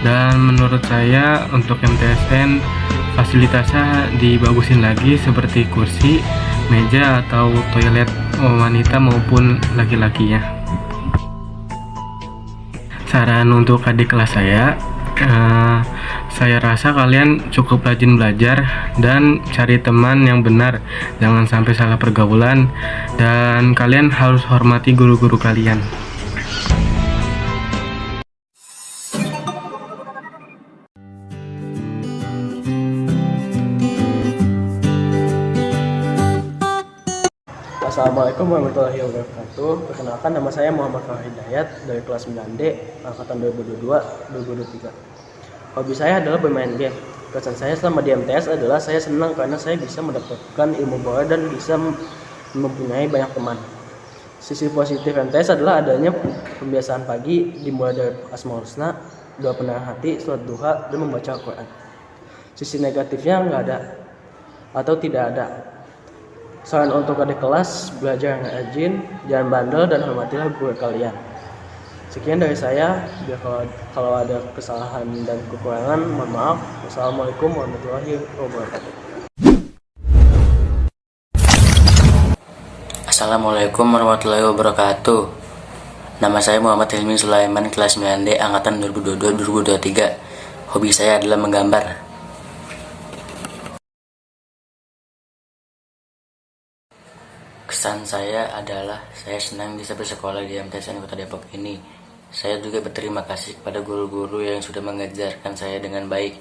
Dan menurut saya untuk MTSN fasilitasnya dibagusin lagi seperti kursi, meja atau toilet wanita maupun laki-lakinya. Saran untuk adik kelas saya Saya rasa kalian cukup rajin belajar dan cari teman yang benar. Jangan sampai salah pergaulan, dan kalian harus hormati guru-guru kalian. Assalamualaikum warahmatullahi wabarakatuh. Perkenalkan, nama saya Muhammad Farah Hidayat dari kelas 9D angkatan 2022-2023. Hobi saya adalah bermain game. Kesan saya selama di MTS adalah saya senang karena saya bisa mendapatkan ilmu baru dan bisa mempunyai banyak teman. Sisi positif MTS adalah adanya pembiasaan pagi dimulai dari Asmaul Husna, doa penerangan hati, sholat duha, dan membaca Al-Quran. Sisi negatifnya nggak ada atau tidak ada. Saran untuk adik kelas, belajar yang rajin, jangan bandel, dan hormatilah guru kalian. Sekian dari saya, biar kalau ada kesalahan dan kekurangan, mohon maaf. Wassalamualaikum warahmatullahi wabarakatuh. Assalamualaikum warahmatullahi wabarakatuh. Nama saya Muhammad Hilmi Sulaiman, kelas 9D, angkatan 2022-2023. Hobi saya adalah menggambar. Kesan saya adalah saya senang bisa bersekolah di MTSN Kota Depok ini. Saya juga berterima kasih kepada guru-guru yang sudah mengajarkan saya dengan baik.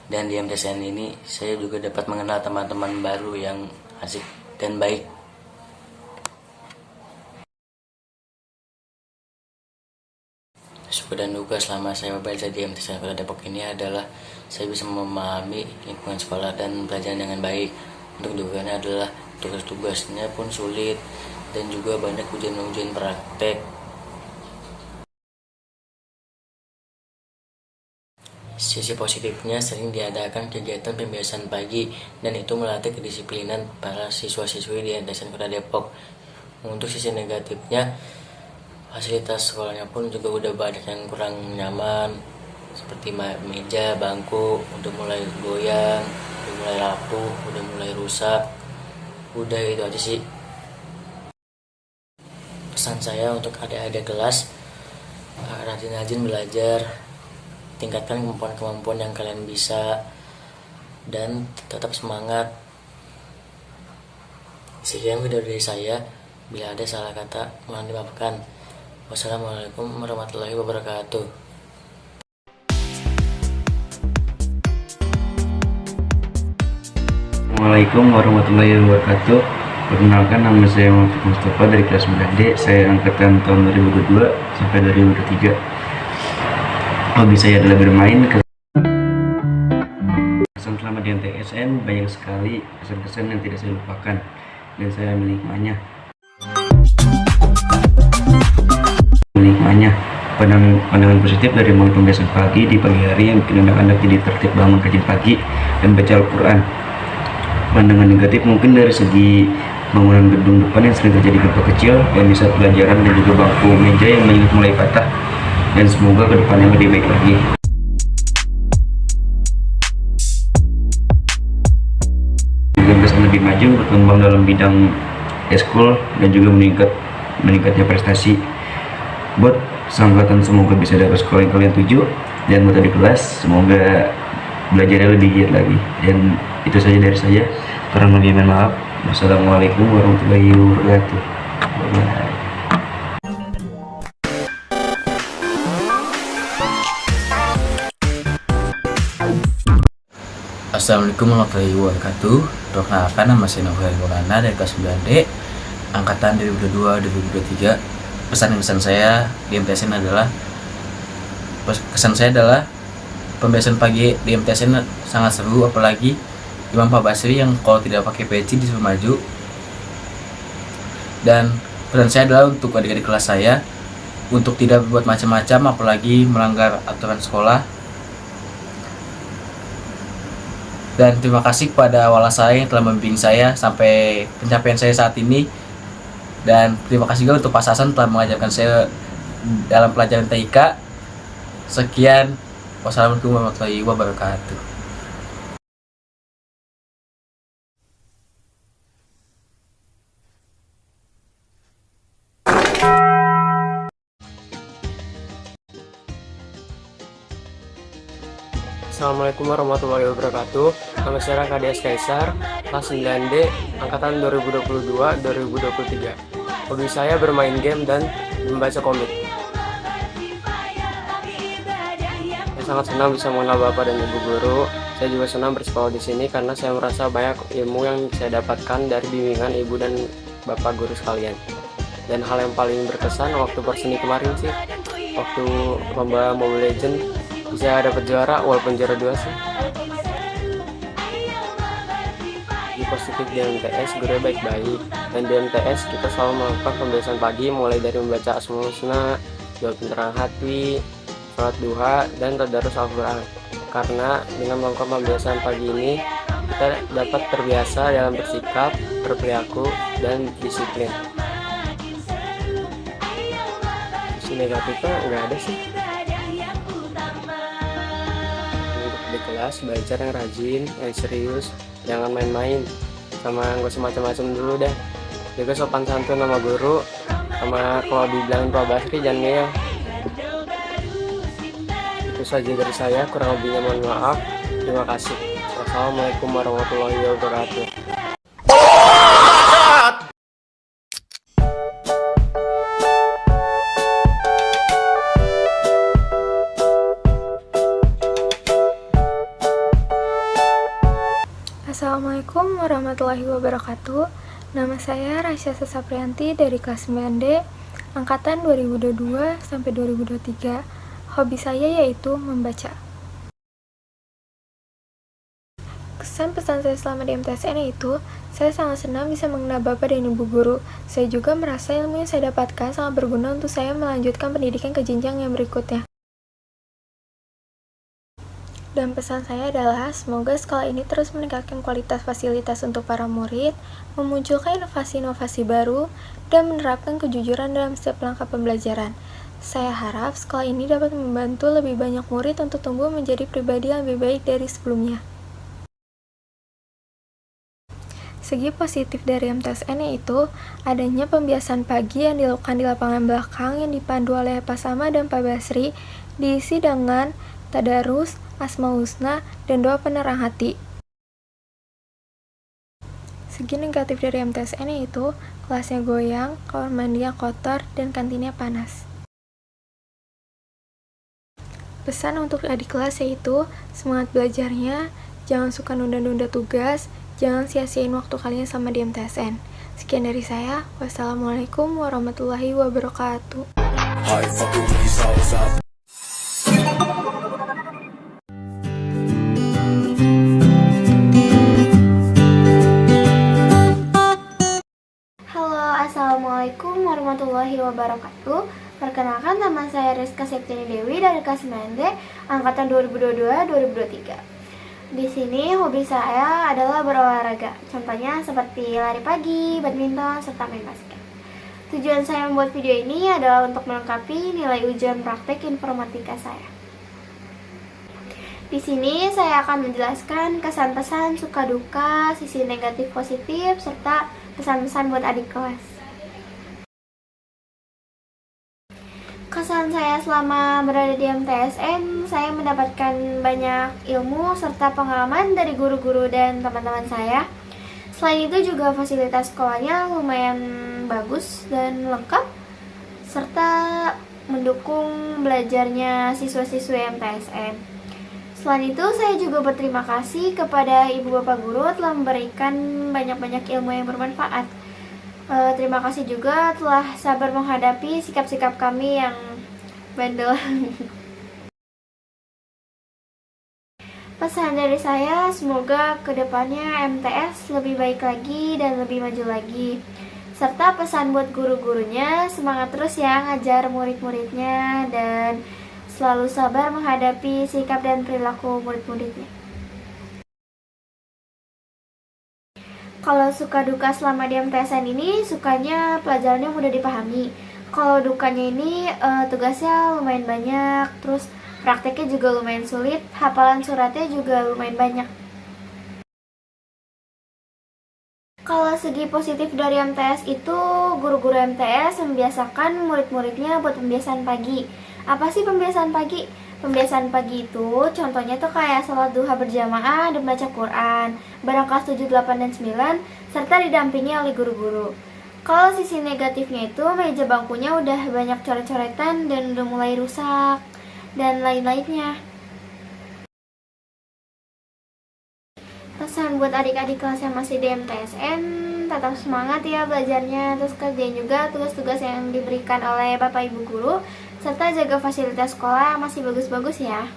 Dan di MTSN ini saya juga dapat mengenal teman-teman baru yang asik dan baik. Suka dan duka selama saya belajar di MTSN Kota Depok ini adalah saya bisa memahami lingkungan sekolah dan belajar dengan baik. Untuk dukanya adalah tugas-tugasnya pun sulit dan juga banyak ujian-ujian praktek. Sisi positifnya sering diadakan kegiatan pembiasaan pagi dan itu melatih kedisiplinan para siswa-siswi di MTSN Kota Depok. Untuk sisi negatifnya, fasilitas sekolahnya pun juga udah banyak yang kurang nyaman, seperti meja, bangku udah mulai goyang, udah mulai rapuh, udah mulai rusak. Udah itu aja sih. Pesan saya untuk adik-adik kelas, rajin-rajin belajar, tingkatkan kemampuan-kemampuan yang kalian bisa, dan tetap semangat. Sekian video dari saya. Bila ada salah kata, mohon dimaafkan. Wassalamualaikum warahmatullahi wabarakatuh. Assalamualaikum warahmatullahi wabarakatuh. Perkenalkan, nama saya Muhammad Mustafa dari kelas 9D. Saya angkatan tahun 2022 sampai 2023. Hobi saya adalah bermain. Kesan selama di MTSN banyak sekali kesan-kesan yang tidak saya lupakan dan saya menikmatinya. Pandangan positif dari mulai pembiasaan pagi di pagi hari yang bikin anak-anak jadi tertib bangun rajin pagi dan baca Al-Quran. Pandangan negatif mungkin dari segi bangunan gedung depan yang sering terjadi gempa kecil yang bisa pelajaran dan juga bangku meja yang banyak mulai patah, dan semoga kedepannya lebih baik lagi. Juga bisa lebih maju, berkembang dalam bidang eskul dan juga meningkatnya prestasi. Buat seangkatan semoga bisa dapat sekolah yang kalian tuju, dan buat adik kelas semoga belajarnya lebih giat lagi. Dan itu saja dari saya. Kurang lebih mohon maaf. Wassalamualaikum warahmatullahi wabarakatuh. Bye. Assalamualaikum warahmatullahi wabarakatuh. Perkenalkan, nama saya Novel Maulana dari kelas 9D angkatan 2022-2023. Kesan saya di MTSN adalah pembiasaan pagi di MTSN sangat seru, apalagi Imam Pak Basri yang kalau tidak pakai peci disuruh maju. Dan pesan saya adalah untuk adik-adik kelas saya untuk tidak berbuat macam-macam, apalagi melanggar aturan sekolah. Dan terima kasih kepada wala saya yang telah membimbing saya sampai pencapaian saya saat ini. Dan terima kasih juga untuk Pak Sasan telah mengajarkan saya dalam pelajaran TIK. Sekian, wassalamualaikum warahmatullahi wabarakatuh. Assalamualaikum warahmatullahi wabarakatuh. Nama saya Rangga Dias Kaisar, kelas 9D, angkatan 2022-2023. Hobi saya bermain game dan membaca komik. Saya sangat senang bisa mengenal Bapak dan Ibu guru. Saya juga senang bersekolah di sini karena saya merasa banyak ilmu yang saya dapatkan dari bimbingan Ibu dan Bapak guru sekalian. Dan hal yang paling berkesan waktu perseni kemarin sih, waktu lomba Mobile Legends bisa dapat juara walaupun juara 2 sih. Di positif di MTS guru baik-baik, dan di MTS kita selalu melakukan pembiasaan pagi mulai dari membaca Asmaul Husna, doa penerangan hati, sholat duha, dan tadarus Al-Quran. Karena dengan melakukan pembiasaan pagi ini kita dapat terbiasa dalam bersikap, berperilaku, dan disiplin. Sisi negatifnya nggak ada sih. Di kelas belajar yang rajin, yang serius, jangan main-main, sama nggak usah macam-macam dulu dah. Juga sopan santun sama guru, sama kalau dibilangin Pak Basri jangan ngeyel. Itu saja dari saya, kurang lebihnya mohon maaf. Terima kasih. Wassalamualaikum warahmatullahi wabarakatuh. Assalamualaikum warahmatullahi wabarakatuh. Nama saya Rasya Sasaprianti dari kelas 9D, angkatan 2022 sampai 2023. Hobi saya yaitu membaca. Kesan pesan saya selama di MTSN yaitu, saya sangat senang bisa mengenal Bapak dan Ibu guru. Saya juga merasa ilmu yang saya dapatkan sangat berguna untuk saya melanjutkan pendidikan ke jenjang yang berikutnya. Dan pesan saya adalah semoga sekolah ini terus meningkatkan kualitas fasilitas untuk para murid, memunculkan inovasi-inovasi baru, dan menerapkan kejujuran dalam setiap langkah pembelajaran. Saya harap sekolah ini dapat membantu lebih banyak murid untuk tumbuh menjadi pribadi yang lebih baik dari sebelumnya. Segi positif dari MTSN yaitu adanya pembiasaan pagi yang dilakukan di lapangan belakang yang dipandu oleh Pak Sama dan Pak Basri, diisi dengan tadarus, Asmaul Husna, dan doa penerang hati. Segi negatif dari MTSN yaitu kelasnya goyang, kamar mandinya kotor, dan kantinnya panas. Pesan untuk adik kelas yaitu semangat belajarnya, jangan suka nunda-nunda tugas, jangan sia-siain waktu kalian sama di MTSN. Sekian dari saya, wassalamualaikum warahmatullahi wabarakatuh. Assalamualaikum warahmatullahi wabarakatuh. Perkenalkan, nama saya Rizka Septiani Dewi dari kelas 9D, angkatan 2022-2023. Di sini hobi saya adalah berolahraga, contohnya seperti lari pagi, badminton, serta main basket. Tujuan saya membuat video ini adalah untuk melengkapi nilai ujian praktek informatika saya. Di sini saya akan menjelaskan kesan pesan, suka duka, sisi negatif positif, serta pesan-pesan buat adik kelas. Kesan saya selama berada di MTSN, saya mendapatkan banyak ilmu serta pengalaman dari guru-guru dan teman-teman saya. Selain itu juga fasilitas sekolahnya lumayan bagus dan lengkap, serta mendukung belajarnya siswa-siswi MTSN. Selain itu, saya juga berterima kasih kepada Ibu Bapak Guru telah memberikan banyak-banyak ilmu yang bermanfaat. Terima kasih juga telah sabar menghadapi sikap-sikap kami yang bandel. Pesan dari saya, semoga kedepannya MTS lebih baik lagi dan lebih maju lagi. Serta pesan buat guru-gurunya, semangat terus ya ngajar murid-muridnya dan selalu sabar menghadapi sikap dan perilaku murid-muridnya. Kalau suka duka selama di MTSN ini, sukanya pelajarannya mudah dipahami. Kalau dukanya ini tugasnya lumayan banyak, terus prakteknya juga lumayan sulit, hafalan suratnya juga lumayan banyak. Kalau segi positif dari MTS itu, guru-guru MTS membiasakan murid-muridnya buat pembiasaan pagi. Apa sih pembiasaan pagi? Pembiasaan pagi itu contohnya tuh kayak sholat duha berjamaah dan baca Quran bareng kelas 7, 8, dan 9 serta didampingi oleh guru-guru. Kalau sisi negatifnya itu meja bangkunya udah banyak coret-coretan dan udah mulai rusak dan lain-lainnya. Pesan buat adik-adik kelas yang masih di MTSN, tetap semangat ya belajarnya, terus kerjain juga tugas-tugas yang diberikan oleh Bapak Ibu Guru, serta jaga fasilitas sekolah masih bagus-bagus ya.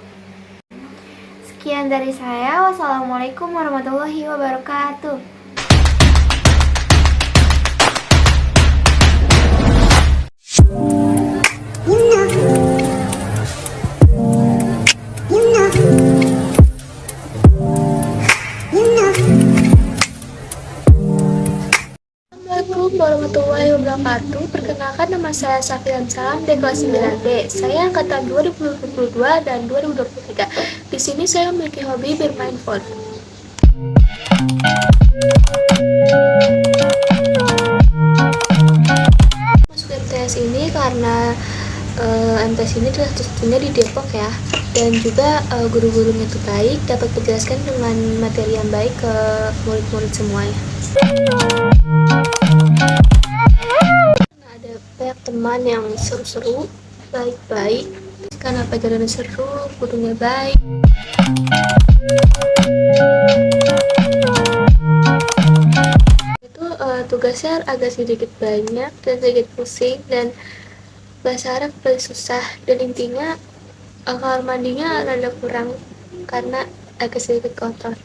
Sekian dari saya, wassalamualaikum warahmatullahi wabarakatuh. Assalamualaikum warahmatullahi wabarakatuh. Perkenalkan, nama saya Safian Salam dari kelas 9D. Saya angkatan 2022 dan 2023. Di sini saya memiliki hobi bermain phone. Masuk MTS ini karena MTS ini adalah satunya di Depok ya, dan juga guru-gurunya itu baik, dapat menjelaskan dengan materi yang baik ke murid-murid semuanya. Ada banyak teman yang seru-seru, baik-baik, karena pelajarannya seru, gurunya baik. Itu tugasnya agak sedikit banyak dan sedikit pusing, dan bahasa Arab paling susah, dan intinya kamar mandinya rada kurang karena agak sedikit kotor.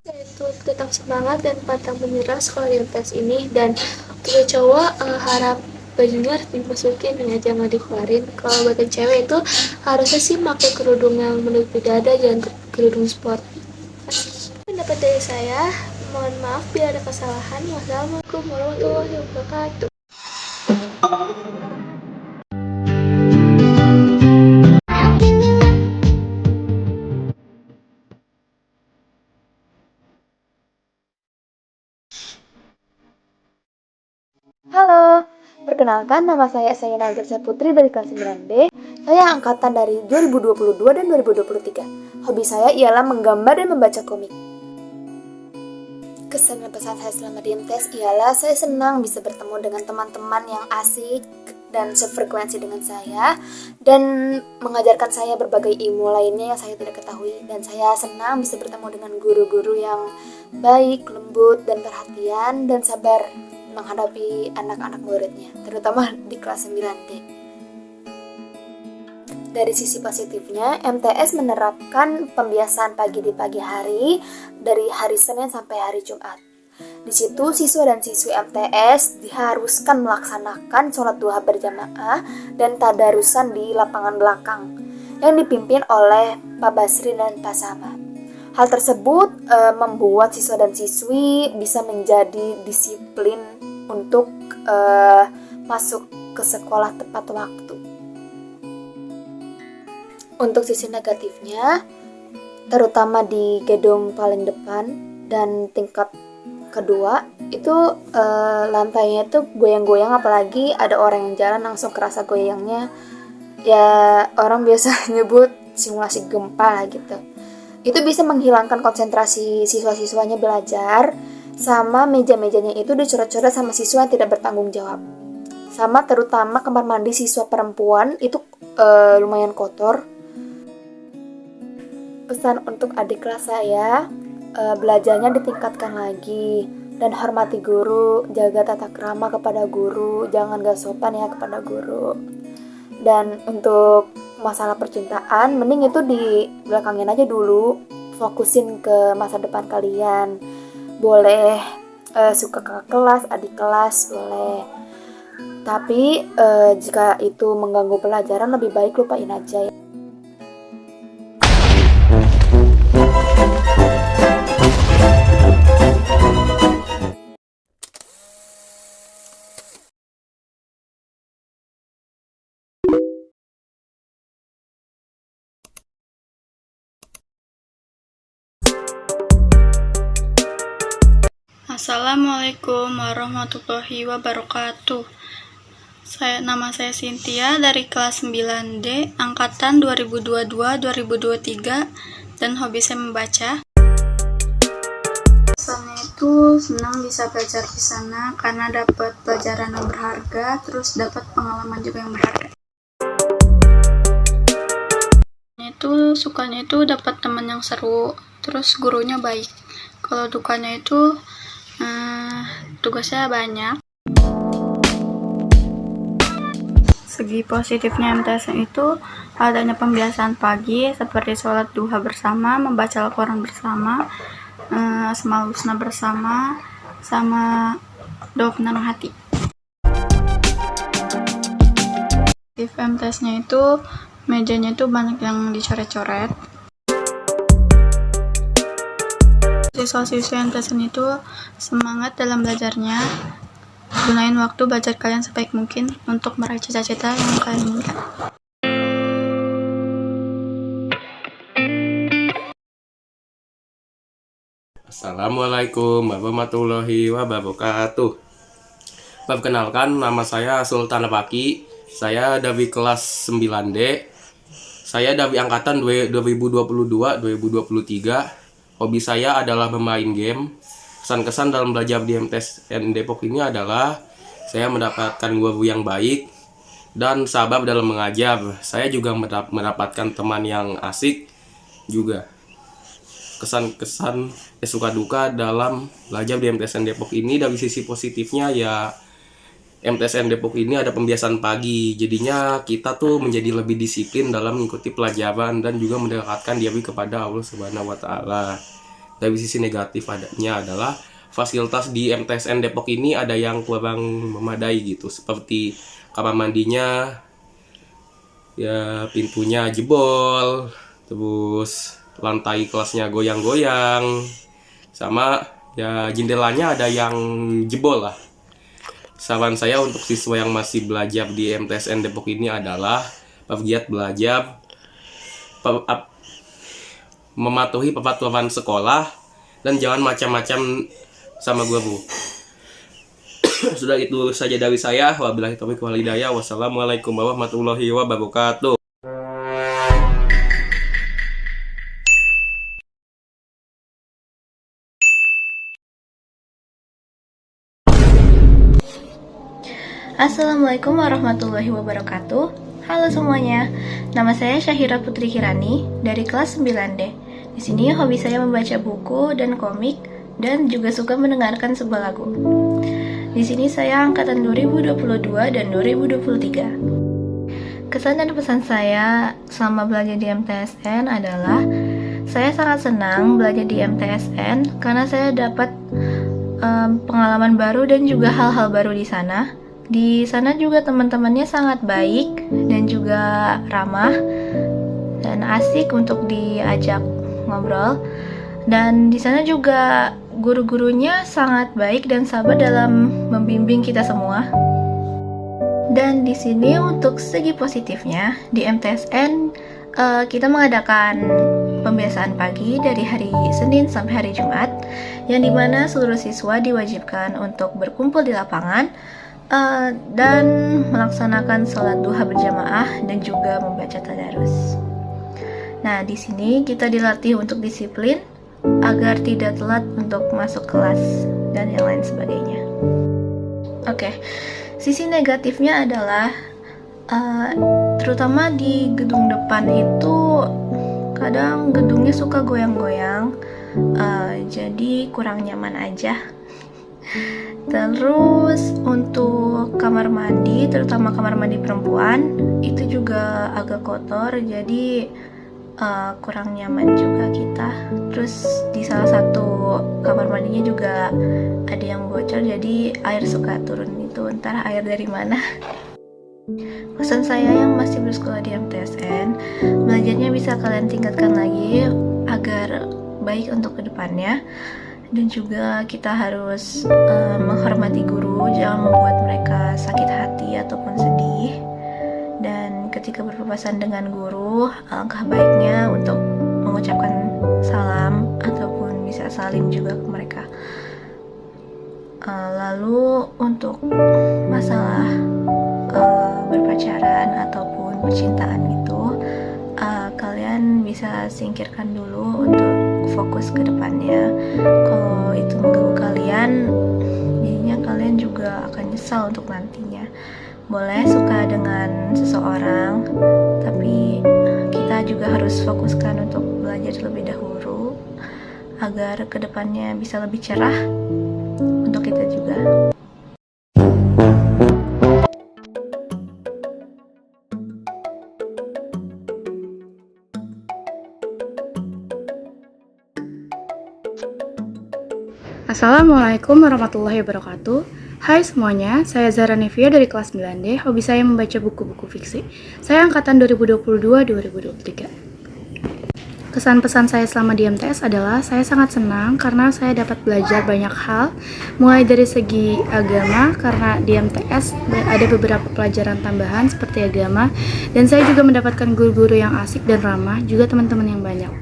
Itu tetap semangat dan pantang menyerah sekolah di MTS ini, dan untuk cowok harap bajunya harus dimasukin ya, jangan dikeluarin. Kalau buat yang cewek itu harusnya sih pakai kerudung yang menutupi dada, jangan kerudung sport. Pendapat dari saya, mohon maaf bila ada kesalahan. Wassalamualaikum warahmatullahi wabarakatuh. Halo, perkenalkan nama saya Sayyina Algersa Putri dari kelas 9D. Saya angkatan dari 2022 dan 2023. Hobi saya ialah menggambar dan membaca komik. Kesan dan pesan saya selama di MTS ialah saya senang bisa bertemu dengan teman-teman yang asik dan sefrekuensi dengan saya, dan mengajarkan saya berbagai ilmu lainnya yang saya tidak ketahui. Dan saya senang bisa bertemu dengan guru-guru yang baik, lembut, dan perhatian, dan sabar menghadapi anak-anak muridnya, terutama di kelas 9D. Dari sisi positifnya, MTS menerapkan pembiasaan pagi di pagi hari dari hari Senin sampai hari Jumat. Di situ siswa dan siswi MTS diharuskan melaksanakan sholat duha berjamaah dan tadarusan di lapangan belakang yang dipimpin oleh Pak Basri dan Pak Sama. Hal tersebut membuat siswa dan siswi bisa menjadi disiplin untuk masuk ke sekolah tepat waktu. Untuk sisi negatifnya, terutama di gedung paling depan dan tingkat kedua, itu lantainya itu goyang-goyang, apalagi ada orang yang jalan langsung kerasa goyangnya. Ya, orang biasa nyebut simulasi gempa lah gitu. Itu bisa menghilangkan konsentrasi siswa-siswanya belajar, sama meja-mejanya itu dicoret-coret sama siswa yang tidak bertanggung jawab. Sama terutama kamar mandi siswa perempuan itu lumayan kotor. Pesan untuk adik kelas saya, belajarnya ditingkatkan lagi, dan hormati guru, jaga tata krama kepada guru, jangan gak sopan ya kepada guru. Dan untuk masalah percintaan, mending itu di belakangin aja dulu, fokusin ke masa depan kalian. Boleh suka kakak kelas, adik kelas, boleh. Tapi jika itu mengganggu pelajaran, lebih baik lupain aja ya. Assalamualaikum warahmatullahi wabarakatuh. Nama saya Cynthia dari kelas 9D angkatan 2022-2023 dan hobi saya membaca. Soalnya itu senang bisa belajar di sana karena dapat pelajaran yang berharga, terus dapat pengalaman juga yang berharga. Sukanya itu dapat teman yang seru, terus gurunya baik. Kalau dukanya itu tugasnya banyak. Segi positifnya MTSN itu adanya pembiasaan pagi seperti sholat duha bersama, membaca Al-Quran bersama, asmaul husna bersama, sama doa penenang hati. Positif MTS-nya itu mejanya itu banyak yang dicoret-coret. Siswa-siswi MTSN itu semangat dalam belajarnya. Gunain waktu belajar kalian sebaik mungkin untuk meraih cita-cita yang kalian inginkan. Assalamualaikum warahmatullahi wabarakatuh. Perkenalkan, nama saya Sultan Apaki. Saya dari kelas 9D. Saya dari angkatan 2022-2023. Hobi saya adalah bermain game. Kesan-kesan dalam belajar di MTSN Depok ini adalah saya mendapatkan guru yang baik dan sabar dalam mengajar. Saya juga mendapatkan teman yang asik juga. Kesan-kesan suka duka dalam belajar di MTSN Depok ini, dari sisi positifnya ya MTSN Depok ini ada pembiasaan pagi. Jadinya kita tuh menjadi lebih disiplin dalam mengikuti pelajaran dan juga mendekatkan diri kepada Allah Subhanahu wa taala. Dari sisi negatif adanya adalah fasilitas di MTSN Depok ini ada yang kurang memadai gitu, seperti kamar mandinya ya pintunya jebol, terus lantai kelasnya goyang-goyang, sama ya jendelanya ada yang jebol lah. Saran saya untuk siswa yang masih belajar di MTSN Depok ini adalah bergiat belajar, mematuhi peraturan sekolah, dan jangan macam-macam sama guru. Sudah itu saja dari saya. Wabillahi taufiq wal hidayah. Wassalamualaikum warahmatullahi wabarakatuh. Assalamualaikum warahmatullahi wabarakatuh. Halo semuanya, nama saya Syahira Putri Kirani dari kelas 9D. Di sini hobi saya membaca buku dan komik dan juga suka mendengarkan sebuah lagu. Di sini saya angkatan 2022 dan 2023. Kesan dan pesan saya selama belajar di MTSN adalah saya sangat senang belajar di MTSN karena saya dapat pengalaman baru dan juga hal-hal baru di sana. Di sana juga teman-temannya sangat baik dan juga ramah dan asik untuk diajak ngobrol. Dan di sana juga guru-gurunya sangat baik dan sabar dalam membimbing kita semua. Dan di sini untuk segi positifnya di MTSN kita mengadakan pembiasaan pagi dari hari Senin sampai hari Jumat, yang dimana seluruh siswa diwajibkan untuk berkumpul di lapangan dan melaksanakan sholat duha berjamaah dan juga membaca tadarus. Nah, di sini kita dilatih untuk disiplin agar tidak telat untuk masuk kelas dan yang lain sebagainya. Oke, sisi negatifnya adalah terutama di gedung depan itu kadang gedungnya suka goyang-goyang, jadi kurang nyaman aja. Terus untuk kamar mandi, terutama kamar mandi perempuan, itu juga agak kotor, jadi kurang nyaman juga kita. Terus di salah satu kamar mandinya juga ada yang bocor, jadi air suka turun itu, entah air dari mana. Pesan saya yang masih bersekolah di MTSN, belajarnya bisa kalian tingkatkan lagi agar baik untuk kedepannya. Dan juga kita harus menghormati guru, jangan membuat mereka sakit hati ataupun sedih. Dan ketika berpapasan dengan guru, alangkah baiknya untuk mengucapkan salam ataupun bisa salim juga ke mereka. Lalu untuk masalah berpacaran ataupun percintaan itu, kalian bisa singkirkan dulu untuk fokus ke depannya. Kalau itu mengganggu kalian, jadinya kalian juga akan nyesal untuk nantinya. Boleh suka dengan seseorang, tapi kita juga harus fokuskan untuk belajar terlebih dahulu agar kedepannya bisa lebih cerah untuk kita juga. Assalamualaikum warahmatullahi wabarakatuh. Hai semuanya, saya Zahra Nevia dari kelas 9D. Hobi saya membaca buku-buku fiksi. Saya angkatan 2022-2023. Kesan pesan saya selama di MTS adalah saya sangat senang karena saya dapat belajar banyak hal, mulai dari segi agama karena di MTS ada beberapa pelajaran tambahan seperti agama, dan saya juga mendapatkan guru-guru yang asik dan ramah, juga teman-teman yang banyak.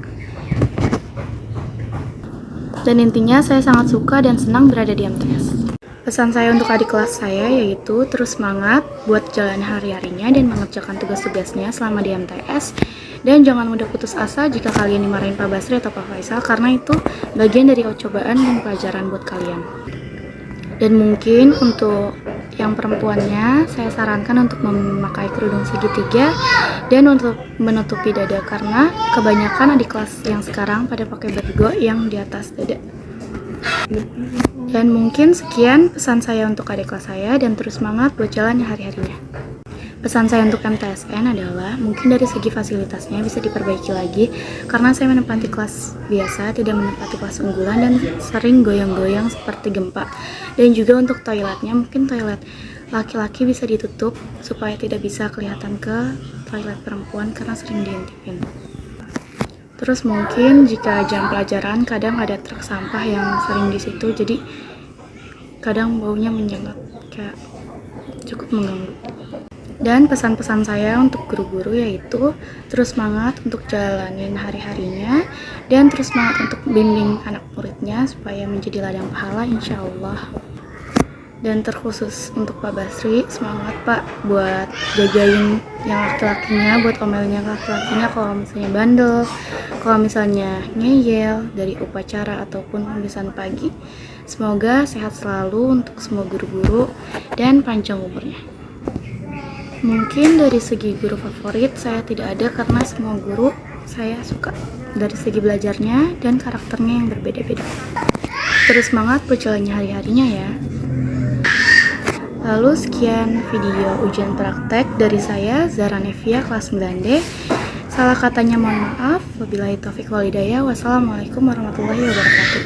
Dan intinya saya sangat suka dan senang berada di MTS. Pesan saya untuk adik kelas saya yaitu terus semangat buat jalan hari-harinya dan mengerjakan tugas-tugasnya selama di MTS. Dan jangan mudah putus asa jika kalian dimarahin Pak Basri atau Pak Faisal, karena itu bagian dari cobaan dan pelajaran buat kalian. Dan mungkin untuk yang perempuannya, saya sarankan untuk memakai kerudung segitiga dan untuk menutupi dada, karena kebanyakan adik kelas yang sekarang pada pakai bergo yang di atas dada. Dan mungkin sekian pesan saya untuk adik kelas saya, dan terus semangat buat jalan hari-harinya. Pesan saya untuk MTSN adalah mungkin dari segi fasilitasnya bisa diperbaiki lagi, karena saya menempati kelas biasa, tidak menempati kelas unggulan dan sering goyang-goyang seperti gempa. Dan juga untuk toiletnya, mungkin toilet laki-laki bisa ditutup supaya tidak bisa kelihatan ke toilet perempuan karena sering diintipin. Terus mungkin jika jam pelajaran kadang ada truk sampah yang sering di situ, jadi kadang baunya menyengat, kayak cukup mengganggu. Dan pesan-pesan saya untuk guru-guru yaitu terus semangat untuk jalanin hari-harinya, dan terus semangat untuk bimbing anak muridnya supaya menjadi ladang pahala insya Allah. Dan terkhusus untuk Pak Basri, semangat Pak buat jagain yang laki-lakinya, buat omelin yang laki-lakinya kalau misalnya bandel, kalau misalnya ngeyel dari upacara ataupun pembimbingan pagi. Semoga sehat selalu untuk semua guru-guru dan panjang umurnya. Mungkin dari segi guru favorit saya tidak ada, karena semua guru saya suka dari segi belajarnya dan karakternya yang berbeda-beda. Terus semangat buat jalannya hari-harinya ya. Lalu sekian video ujian praktek dari saya, Zahra Nevia, kelas 9D. Salah katanya mohon maaf. Wabillahi taufiq wal hidayah. Wassalamualaikum warahmatullahi wabarakatuh.